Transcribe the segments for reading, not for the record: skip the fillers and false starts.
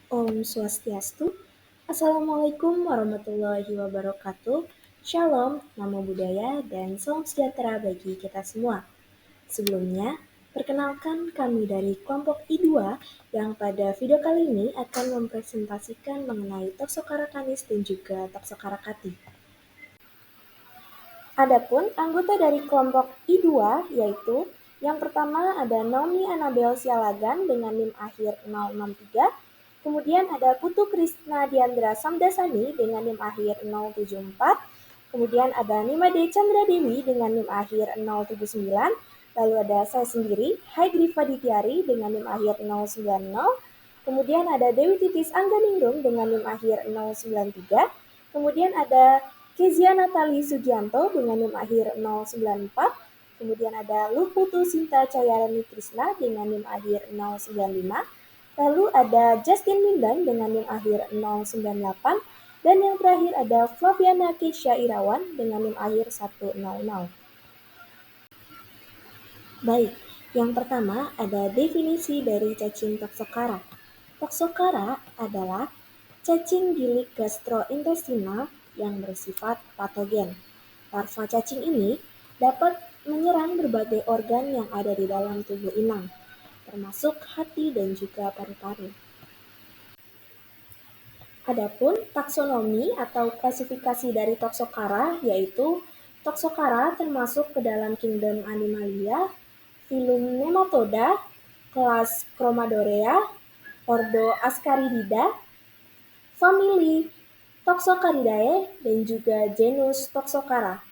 Om Swastiastu. Assalamualaikum warahmatullahi wabarakatuh. Shalom, namo buddhaya, dan salam sejahtera bagi kita semua. Sebelumnya, perkenalkan kami dari kelompok I2 yang pada video kali ini akan mempresentasikan mengenai Toksokara Kanis dan juga Toksokara Kati. Adapun anggota dari kelompok I2 yaitu yang pertama ada Naomi Annabel Sialagan dengan NIM akhir 063, kemudian ada Putu Krisna Diandra Samdasani dengan NIM akhir 074, kemudian ada Nimade Chandra Dewi dengan NIM akhir 079, lalu ada saya sendiri, Hai Grifa Ditiari dengan NIM akhir 090, kemudian ada Dewi Titis Angganingrum dengan NIM akhir 093, kemudian ada Kezia Natali Sugianto dengan NIM akhir 094, kemudian ada Luputu Sinta Cayarani Krisna dengan NIM akhir 095, lalu ada Justin Mindan dengan NIM akhir 098, dan yang terakhir ada Flaviana Keisha Irawan dengan NIM akhir 100. Baik, yang pertama ada definisi dari cacing toksokara. Toksokara adalah cacing gilik gastrointestinal yang bersifat patogen. Larva cacing ini dapat menyerang berbagai organ yang ada di dalam tubuh inang, termasuk hati dan juga paru-paru. Adapun taksonomi atau klasifikasi dari Toxocara yaitu Toxocara termasuk ke dalam kingdom Animalia, filum Nematoda, kelas Chromadorea, ordo Ascaridida, famili Toxocaridae, dan juga genus Toxocara.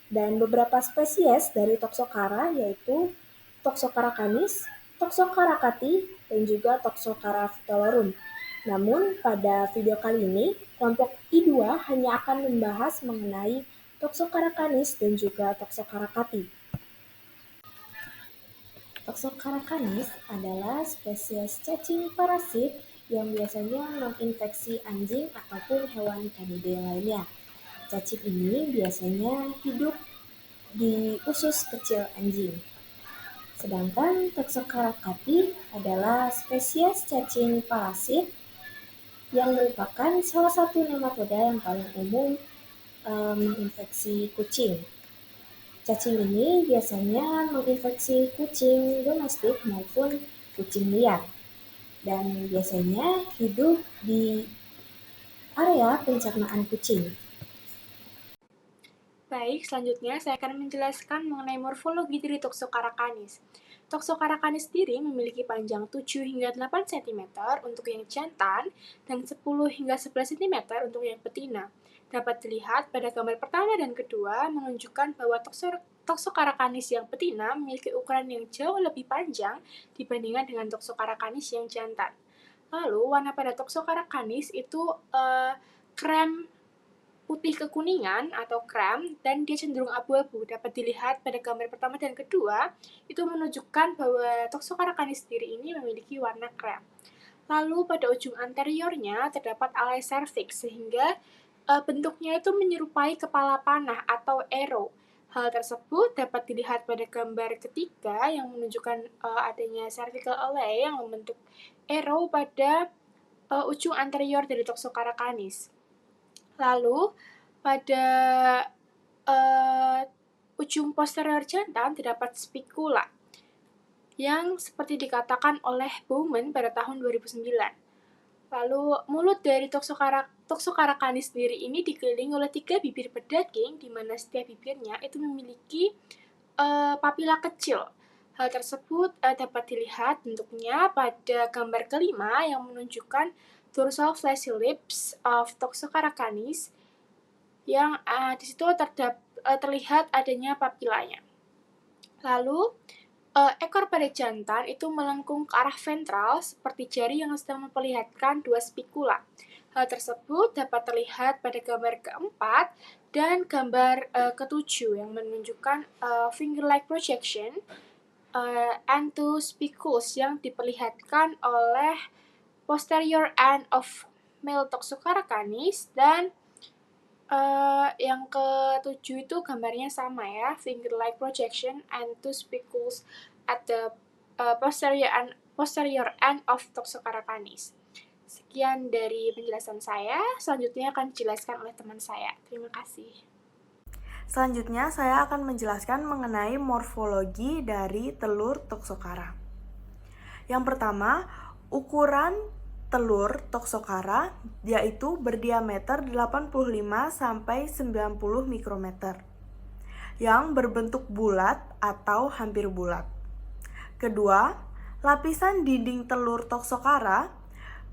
Dan beberapa spesies dari Toxocara yaitu Toxocara canis, Toxocara cati, dan juga Toxocara vitalorum. Namun pada video kali ini, kelompok I2 hanya akan membahas mengenai Toxocara canis dan juga Toxocara cati. Toxocara canis adalah spesies cacing parasit yang biasanya menginfeksi anjing ataupun hewan kanide lainnya. Cacing ini biasanya hidup di usus kecil anjing. Sedangkan Toxocara cati adalah spesies cacing parasit yang merupakan salah satu nematoda yang paling umum menginfeksi kucing. Cacing ini biasanya menginfeksi kucing domestik maupun kucing liar dan biasanya hidup di area pencernaan kucing. Baik, selanjutnya saya akan menjelaskan mengenai morfologi dari Toxocara canis. Toxocara canis sendiri memiliki panjang 7 hingga 8 cm untuk yang jantan dan 10 hingga 11 cm untuk yang betina. Dapat dilihat pada gambar pertama dan kedua menunjukkan bahwa Toxocara canis yang betina memiliki ukuran yang jauh lebih panjang dibandingkan dengan Toxocara canis yang jantan. Lalu, warna pada Toxocara canis itu krem putih kekuningan atau krem, dan dia cenderung abu-abu. Dapat dilihat pada gambar pertama dan kedua, itu menunjukkan bahwa Toxocara canis sendiri ini memiliki warna krem. Lalu pada ujung anteriornya terdapat alai cervix, sehingga bentuknya itu menyerupai kepala panah atau arrow. Hal tersebut dapat dilihat pada gambar ketiga yang menunjukkan adanya cervical alley yang membentuk arrow pada ujung anterior dari Toxocara canis. Lalu pada ujung posterior jantan terdapat spicula yang seperti dikatakan oleh Bowman pada tahun 2009. Lalu mulut dari Toxocara canis sendiri ini dikelilingi oleh 3 bibir berdaging, di mana setiap bibirnya itu memiliki papila kecil. Hal tersebut dapat dilihat bentuknya pada gambar kelima yang menunjukkan dorsal fleshy lips of Toxocara canis yang di situ terlihat adanya papilanya. Lalu ekor pada jantan itu melengkung ke arah ventral seperti jari yang sedang memperlihatkan 2 spicula. Hal tersebut dapat terlihat pada gambar keempat dan gambar ketujuh yang menunjukkan finger-like projection and 2 spicules yang diperlihatkan oleh posterior end of male Toxocara canis, dan yang ketujuh itu gambarnya sama ya, finger-like projection and 2 spicules at the posterior end of Toxocara canis. Sekian dari penjelasan saya, selanjutnya akan dijelaskan oleh teman saya. Terima kasih. Selanjutnya, saya akan menjelaskan mengenai morfologi dari telur Toxocara. Yang pertama, ukuran telur Toxocara yaitu berdiameter 85 sampai 90 mikrometer yang berbentuk bulat atau hampir bulat. Kedua, lapisan dinding telur Toxocara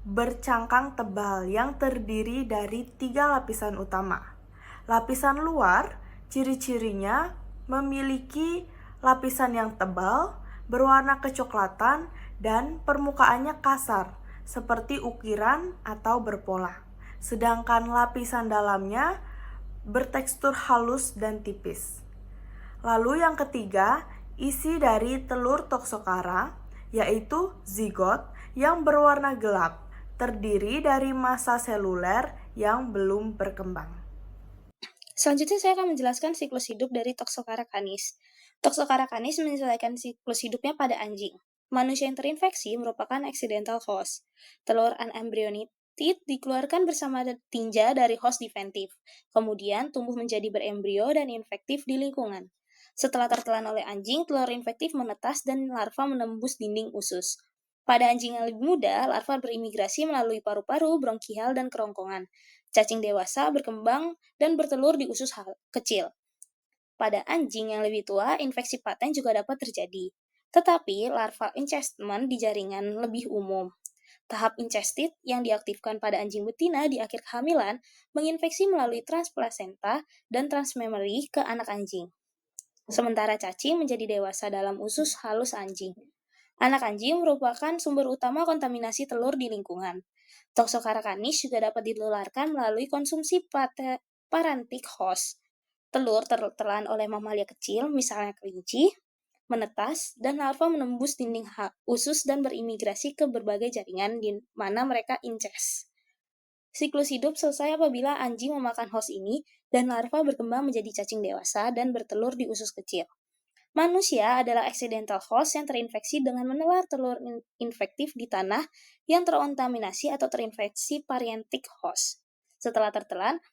bercangkang tebal yang terdiri dari 3 lapisan utama. Lapisan luar, ciri-cirinya memiliki lapisan yang tebal, berwarna kecoklatan, dan permukaannya kasar, seperti ukiran atau berpola. Sedangkan lapisan dalamnya bertekstur halus dan tipis. Lalu yang ketiga, isi dari telur Toxocara, yaitu zigot yang berwarna gelap, terdiri dari massa seluler yang belum berkembang. Selanjutnya saya akan menjelaskan siklus hidup dari Toxocara canis. Toxocara canis menyelesaikan siklus hidupnya pada anjing. Manusia yang terinfeksi merupakan accidental host. Telur anembryonid dikeluarkan bersama tinja dari host defensive, kemudian tumbuh menjadi berembrio dan infektif di lingkungan. Setelah tertelan oleh anjing, telur infektif menetas dan larva menembus dinding usus. Pada anjing yang lebih muda, larva berimigrasi melalui paru-paru, bronkial, dan kerongkongan. Cacing dewasa berkembang dan bertelur di usus kecil. Pada anjing yang lebih tua, infeksi paten juga dapat terjadi. Tetapi larva enchantment di jaringan lebih umum. Tahap incestit yang diaktifkan pada anjing betina di akhir kehamilan menginfeksi melalui transplasenta dan transmammary ke anak anjing. Sementara cacing menjadi dewasa dalam usus halus anjing. Anak anjing merupakan sumber utama kontaminasi telur di lingkungan. Toxocara canis juga dapat ditularkan melalui konsumsi parentic host. Telur tertelan oleh mamalia kecil, misalnya kelinci, menetas, dan larva menembus dinding usus dan berimigrasi ke berbagai jaringan di mana mereka incest. Siklus hidup selesai apabila anjing memakan host ini dan larva berkembang menjadi cacing dewasa dan bertelur di usus kecil. Manusia adalah accidental host yang terinfeksi dengan menelar telur infektif di tanah yang terkontaminasi atau terinfeksi parentic host. Setelah tertelan,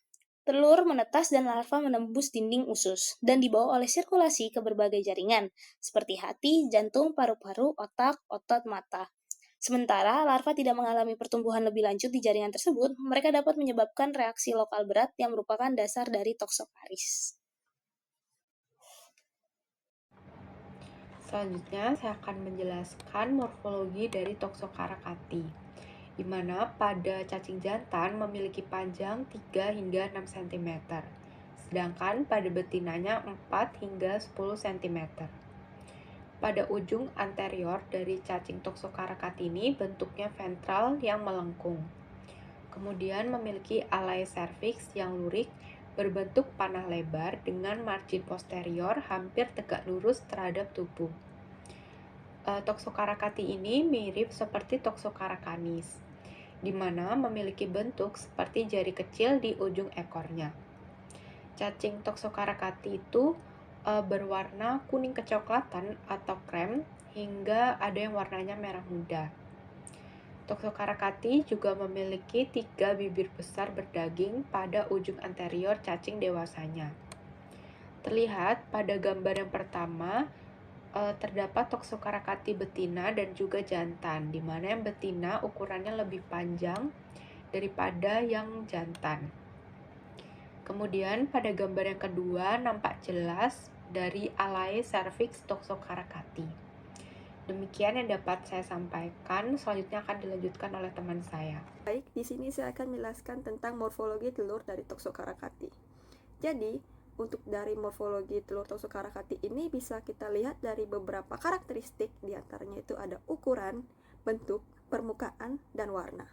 telur menetas dan larva menembus dinding usus dan dibawa oleh sirkulasi ke berbagai jaringan, seperti hati, jantung, paru-paru, otak, otot, mata. Sementara larva tidak mengalami pertumbuhan lebih lanjut di jaringan tersebut, mereka dapat menyebabkan reaksi lokal berat yang merupakan dasar dari toxocaris. Selanjutnya, saya akan menjelaskan morfologi dari Toxocara cati, di mana pada cacing jantan memiliki panjang 3 hingga 6 cm, sedangkan pada betinanya 4 hingga 10 cm. Pada ujung anterior dari cacing Toxocara cati ini bentuknya ventral yang melengkung. Kemudian memiliki alai cervix yang lurik, berbentuk panah lebar dengan margin posterior hampir tegak lurus terhadap tubuh. Toxocara cati ini mirip seperti Toxocara canis, di mana memiliki bentuk seperti jari kecil di ujung ekornya. Cacing Toxocara cati itu berwarna kuning kecoklatan atau krem hingga ada yang warnanya merah muda. Toxocara cati juga memiliki 3 bibir besar berdaging pada ujung anterior cacing dewasanya. Terlihat pada gambar yang pertama terdapat Toxocara cati betina dan juga jantan, di mana yang betina ukurannya lebih panjang daripada yang jantan. Kemudian pada gambar yang kedua nampak jelas dari alai cervix Toxocara cati. Demikian yang dapat saya sampaikan, selanjutnya akan dilanjutkan oleh teman saya. Baik, di sini saya akan menjelaskan tentang morfologi telur dari Toxocara cati. Jadi, untuk dari morfologi telur Toxocara cati ini bisa kita lihat dari beberapa karakteristik, diantaranya itu ada ukuran, bentuk, permukaan, dan warna.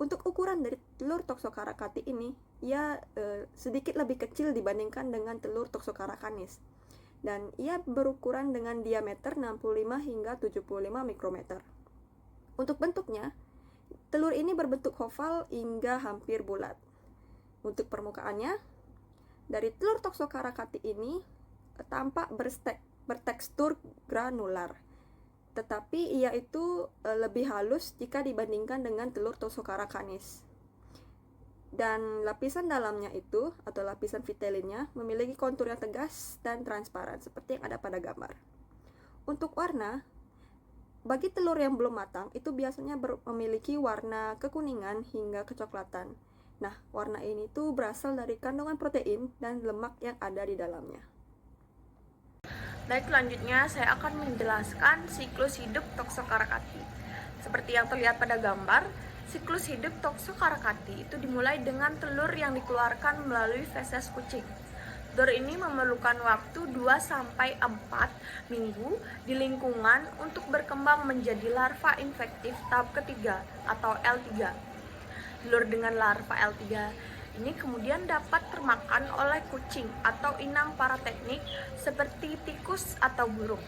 Untuk ukuran dari telur Toxocara cati ini, ia sedikit lebih kecil dibandingkan dengan telur Toxocara canis. Dan ia berukuran dengan diameter 65 hingga 75 mikrometer. Untuk bentuknya, telur ini berbentuk oval hingga hampir bulat. Untuk permukaannya, dari telur Toxocara cati ini tampak bertekstur granular. tetapi ia itu lebih halus jika dibandingkan dengan telur Toxocara canis. Dan lapisan dalamnya itu, atau lapisan vitellinnya, memiliki kontur yang tegas dan transparan, seperti yang ada pada gambar. Untuk warna, bagi telur yang belum matang, itu biasanya memiliki warna kekuningan hingga kecoklatan. Nah, warna ini tuh berasal dari kandungan protein dan lemak yang ada di dalamnya. Baik, selanjutnya saya akan menjelaskan siklus hidup Toxocara cati. Seperti yang terlihat pada gambar, siklus hidup Toxocara cati itu dimulai dengan telur yang dikeluarkan melalui feses kucing. Telur ini memerlukan waktu 2-4 minggu di lingkungan untuk berkembang menjadi larva infektif tahap ketiga atau L3. Telur dengan larva L3 ini kemudian dapat termakan oleh kucing atau inang parateknik seperti tikus atau burung.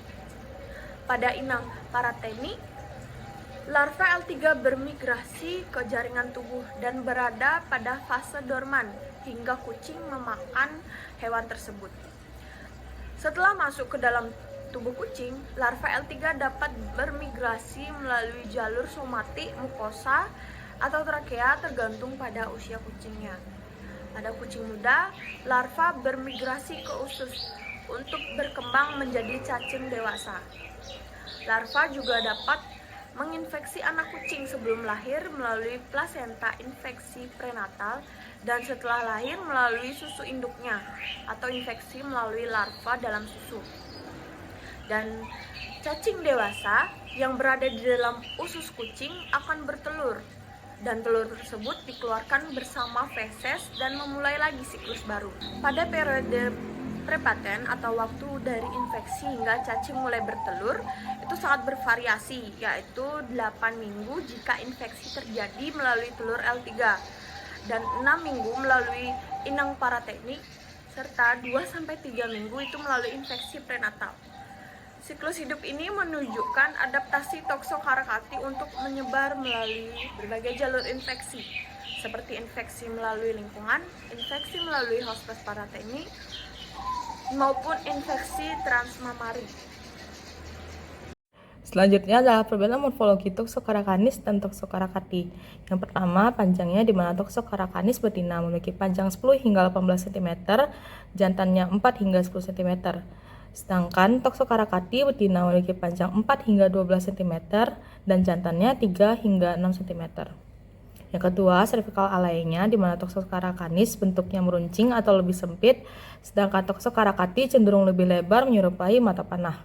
Pada inang parateknik, larva L3 bermigrasi ke jaringan tubuh dan berada pada fase dorman hingga kucing memakan hewan tersebut. Setelah masuk ke dalam tubuh kucing, larva L3 dapat bermigrasi melalui jalur somatik, mukosa, atau trakea tergantung pada usia kucingnya. Pada kucing muda, larva bermigrasi ke usus untuk berkembang menjadi cacing dewasa. Larva juga dapat menginfeksi anak kucing sebelum lahir melalui plasenta infeksi prenatal dan setelah lahir melalui susu induknya atau infeksi melalui larva dalam susu. Dan cacing dewasa yang berada di dalam usus kucing akan bertelur dan telur tersebut dikeluarkan bersama feses dan memulai lagi siklus baru. Pada periode prepaten atau waktu dari infeksi hingga cacing mulai bertelur itu sangat bervariasi, yaitu 8 minggu jika infeksi terjadi melalui telur L3 dan 6 minggu melalui inang parateknik serta 2-3 minggu itu melalui infeksi prenatal. Siklus hidup ini menunjukkan adaptasi Toxocara cati untuk menyebar melalui berbagai jalur infeksi, seperti infeksi melalui lingkungan, infeksi melalui hospes parateknik, maupun infeksi transmamari. Selanjutnya adalah perbedaan morfologi Toxocara canis dan Toxocara cati. Yang pertama, panjangnya di mana Toxocara canis betina memiliki panjang 10 hingga 18 cm, jantannya 4 hingga 10 cm. Sedangkan Toxocara cati betina memiliki panjang 4 hingga 12 cm dan jantannya 3 hingga 6 cm. Yang kedua, cervical alainya di mana Toxocara canis bentuknya meruncing atau lebih sempit, sedangkan Toxocara cati cenderung lebih lebar menyerupai mata panah.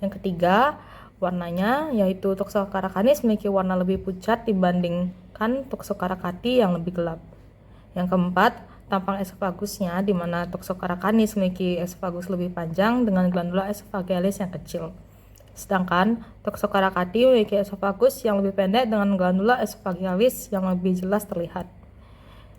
Yang ketiga, warnanya yaitu Toxocara canis memiliki warna lebih pucat dibandingkan Toxocara cati yang lebih gelap. Yang keempat, tampang esofagusnya di mana Toxocara canis memiliki esofagus lebih panjang dengan glandula esophagealis yang kecil. Sedangkan Toxocara cati memiliki esofagus yang lebih pendek dengan glandula esophagealis yang lebih jelas terlihat.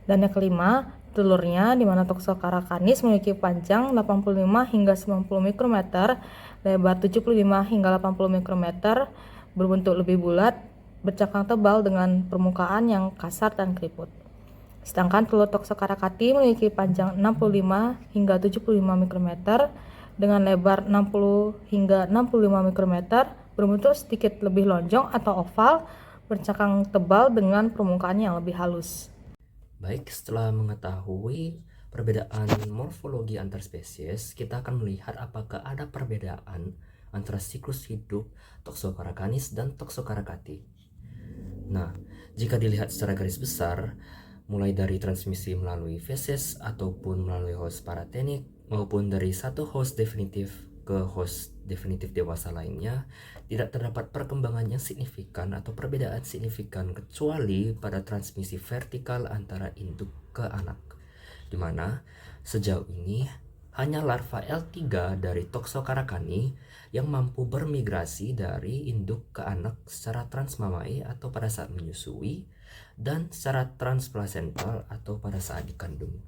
Dan yang kelima, telurnya di mana Toxocara canis memiliki panjang 85 hingga 90 mikrometer, lebar 75 hingga 80 mikrometer, berbentuk lebih bulat, bercangkang tebal dengan permukaan yang kasar dan keriput. Sedangkan telur Toxocara cati memiliki panjang 65 hingga 75 mikrometer dengan lebar 60 hingga 65 mikrometer, berbentuk sedikit lebih lonjong atau oval, bercangkang tebal dengan permukaan yang lebih halus. Baik, setelah mengetahui perbedaan morfologi antar spesies, kita akan melihat apakah ada perbedaan antara siklus hidup Toxocara canis dan Toxocara cati. Nah, jika dilihat secara garis besar, mulai dari transmisi melalui feses ataupun melalui host paratenik maupun dari satu host definitif ke host definitif dewasa lainnya, tidak terdapat perkembangan yang signifikan atau perbedaan signifikan kecuali pada transmisi vertikal antara induk ke anak, di mana sejauh ini hanya larva L3 dari Toxocara cani yang mampu bermigrasi dari induk ke anak secara transmamai atau pada saat menyusui dan secara transplasental atau pada saat dikandung.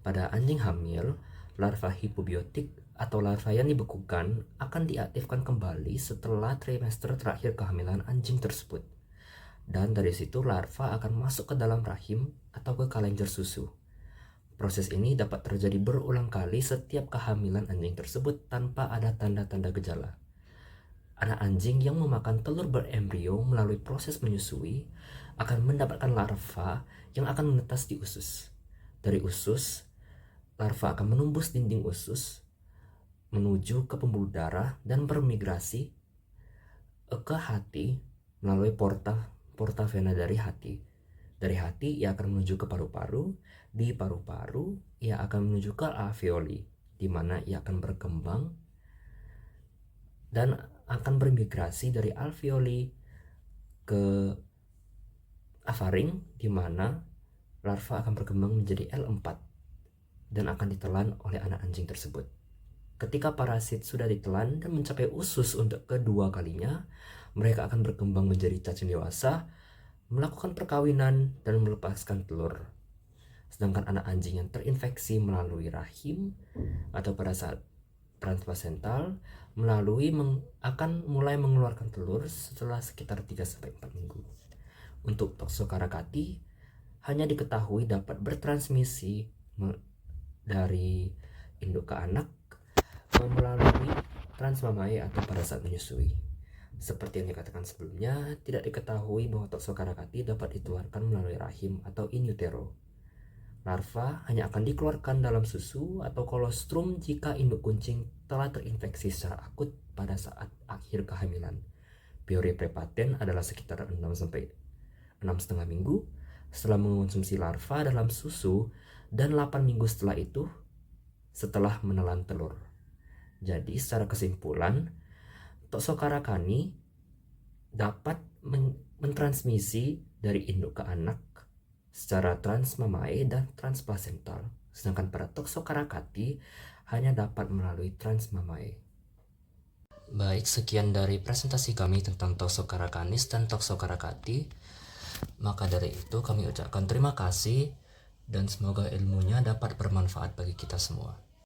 Pada anjing hamil, larva hipobiotik atau larva yang dibekukan akan diaktifkan kembali setelah trimester terakhir kehamilan anjing tersebut. Dan dari situ larva akan masuk ke dalam rahim atau ke kelenjar susu. Proses ini dapat terjadi berulang kali setiap kehamilan anjing tersebut tanpa ada tanda-tanda gejala. anak anjing yang memakan telur berembrio melalui proses menyusui akan mendapatkan larva yang akan menetas di usus. Dari usus, larva akan menembus dinding usus menuju ke pembuluh darah dan bermigrasi ke hati melalui porta vena dari hati. Dari hati ia akan menuju ke paru-paru, di paru-paru ia akan menuju ke alveoli, di mana ia akan berkembang dan akan bermigrasi dari alveoli ke afaring, di mana larva akan berkembang menjadi L4 dan akan ditelan oleh anak anjing tersebut. Ketika parasit sudah ditelan dan mencapai usus untuk kedua kalinya, mereka akan berkembang menjadi cacing dewasa, melakukan perkawinan, dan melepaskan telur. Sedangkan anak anjing yang terinfeksi melalui rahim atau pada saat transplasental akan mulai mengeluarkan telur setelah sekitar 3-4 minggu. Untuk Toxocarakati hanya diketahui dapat bertransmisi dari induk ke anak melalui transmamae atau pada saat menyusui. Seperti yang dikatakan sebelumnya, tidak diketahui bahwa Toxocarakati dapat ditularkan melalui rahim atau in utero. Larva hanya akan dikeluarkan dalam susu atau kolostrum jika induk kucing telah terinfeksi secara akut pada saat akhir kehamilan. Biore prepaten adalah sekitar 6-6,5 minggu setelah mengonsumsi larva dalam susu dan 8 minggu setelah itu setelah menelan telur. Jadi secara kesimpulan, Toxocarakani dapat mentransmisi dari induk ke anak secara transmamae dan transplasental, sedangkan pada Toxocarakati hanya dapat melalui transmamae. Baik, sekian dari presentasi kami tentang Toxocarakanis dan Toxocarakati. Maka dari itu kami ucapkan terima kasih dan semoga ilmunya dapat bermanfaat bagi kita semua.